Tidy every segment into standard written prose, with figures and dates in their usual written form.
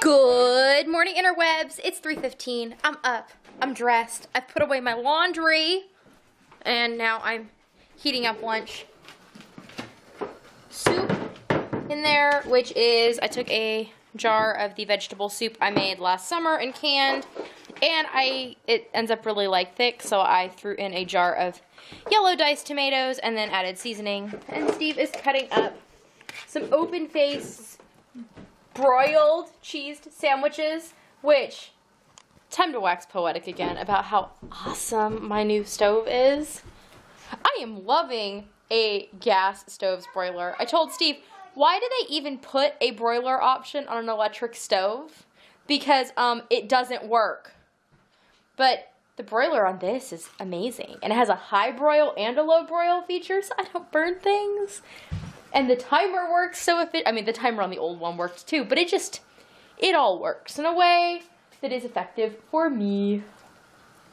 Good morning, interwebs. It's 3:15. I'm up. I'm dressed. I've put away my laundry. And now I'm heating up lunch. Soup in there, which is, I took a jar of the vegetable soup I made last summer and canned. And it ends up really thick, so I threw in a jar of yellow diced tomatoes and then added seasoning. And Steve is cutting up some open-faced broiled cheesed sandwiches, which, time to wax poetic again about how awesome my new stove is. I am loving a gas stove's broiler. I told Steve, why do they even put a broiler option on an electric stove? Because it doesn't work. But the broiler on this is amazing. And it has a high broil and a low broil feature, so I don't burn things. And the timer works so efficient. I mean, the timer on the old one worked too, but it all works in a way that is effective for me.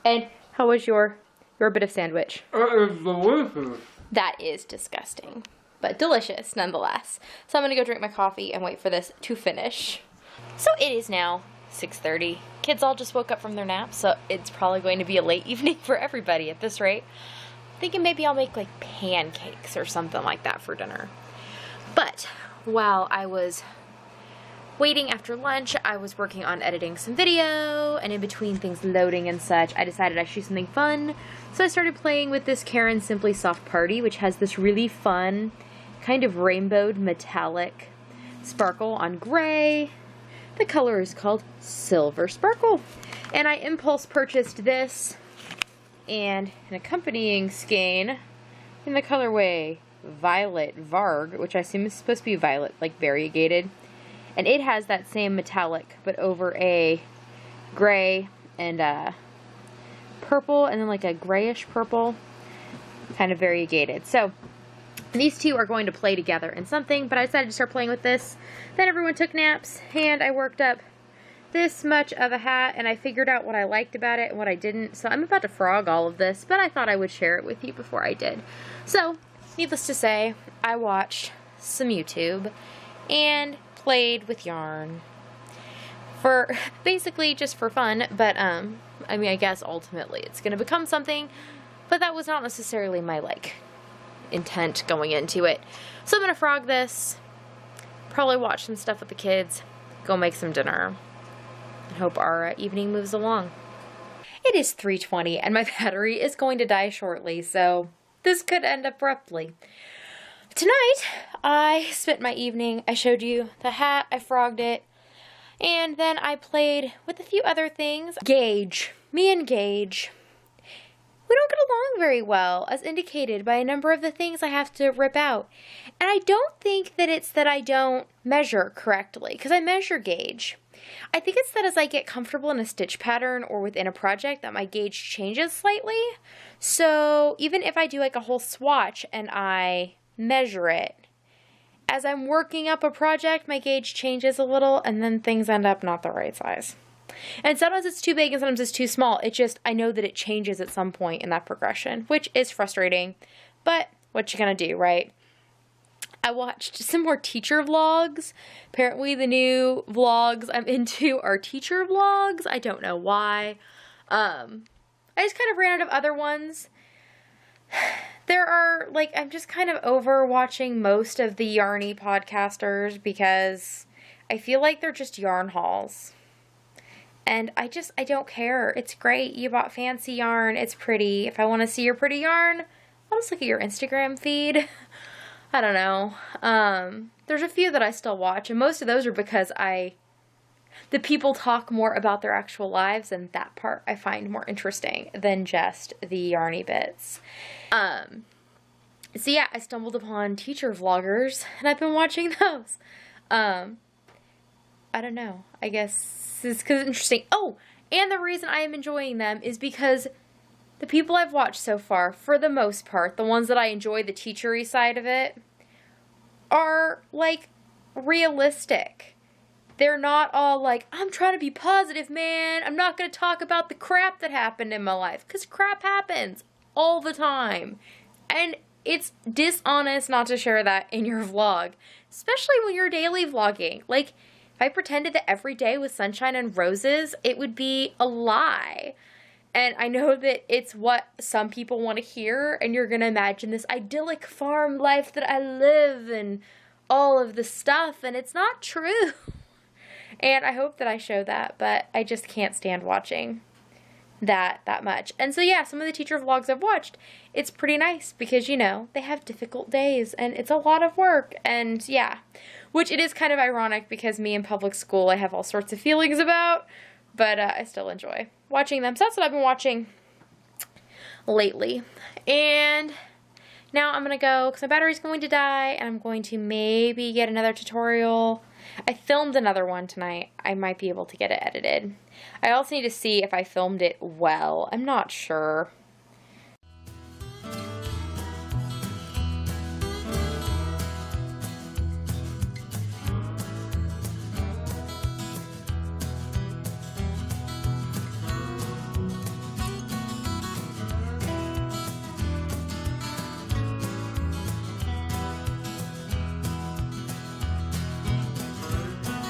And how was your bit of sandwich? It is delicious. That is disgusting, but delicious nonetheless. So I'm gonna go drink my coffee and wait for this to finish. So it is now 6:30. Kids all just woke up from their naps, so it's probably going to be a late evening for everybody at this rate. Thinking maybe I'll make pancakes or something like that for dinner. But while I was waiting after lunch, I was working on editing some video, and in between things loading and such, I decided I should do something fun. So I started playing with this Karen Simply Soft Party, which has this really fun, kind of rainbowed metallic sparkle on gray. The color is called Silver Sparkle. And I impulse purchased this and an accompanying skein in the colorway Violet Varg, which I assume is supposed to be violet, variegated. And it has that same metallic, but over a gray and purple, and then a grayish purple, kind of variegated. So these two are going to play together in something, but I decided to start playing with this. Then everyone took naps, and I worked up this much of a hat, and I figured out what I liked about it and what I didn't. So I'm about to frog all of this, but I thought I would share it with you before I did. So, needless to say, I watched some YouTube and played with yarn for basically just for fun, but I mean, I guess ultimately it's going to become something, but that was not necessarily my intent going into it. So I'm going to frog this, probably watch some stuff with the kids, go make some dinner, and hope our evening moves along. It is 3:20 and my battery is going to die shortly, so this could end abruptly. Tonight, I spent my evening, I showed you the hat, I frogged it, and then I played with a few other things. Gage, me and Gage, we don't get along very well, as indicated by a number of the things I have to rip out. And I don't think that it's that I don't measure correctly, because I measure gauge. I think it's that as I get comfortable in a stitch pattern or within a project that my gauge changes slightly. So even if I do a whole swatch and I measure it, as I'm working up a project, my gauge changes a little, and then things end up not the right size. And sometimes it's too big and sometimes it's too small. I know that it changes at some point in that progression, which is frustrating, but what you gonna do, right? I watched some more teacher vlogs. Apparently the new vlogs I'm into are teacher vlogs. I don't know why. I just kind of ran out of other ones. There are, I'm just kind of over watching most of the yarny podcasters because I feel like they're just yarn hauls. And I don't care. It's great. You bought fancy yarn. It's pretty. If I want to see your pretty yarn, I'll just look at your Instagram feed. I don't know. There's a few that I still watch, and most of those are because the people talk more about their actual lives, and that part I find more interesting than just the yarny bits. So yeah, I stumbled upon teacher vloggers, and I've been watching those. I don't know. I guess it's because it's interesting. Oh, and the reason I am enjoying them is because the people I've watched so far, for the most part, the ones that I enjoy the teachery side of it, are, realistic. They're not all I'm trying to be positive, man. I'm not going to talk about the crap that happened in my life. Because crap happens all the time. And it's dishonest not to share that in your vlog. Especially when you're daily vlogging. If I pretended that every day was sunshine and roses, it would be a lie. And I know that it's what some people want to hear, and you're going to imagine this idyllic farm life that I live and all of the stuff, and it's not true. And I hope that I show that, but I just can't stand watching that much. And so yeah, some of the teacher vlogs I've watched, it's pretty nice because, you know, they have difficult days and it's a lot of work, and yeah, which it is kind of ironic because me in public school I have all sorts of feelings about, but I still enjoy watching them. So that's what I've been watching lately. And now I'm gonna go because my battery's going to die, and I'm going to maybe get another tutorial. I filmed another one tonight. I might be able to get it edited. I also need to see if I filmed it well. I'm not sure.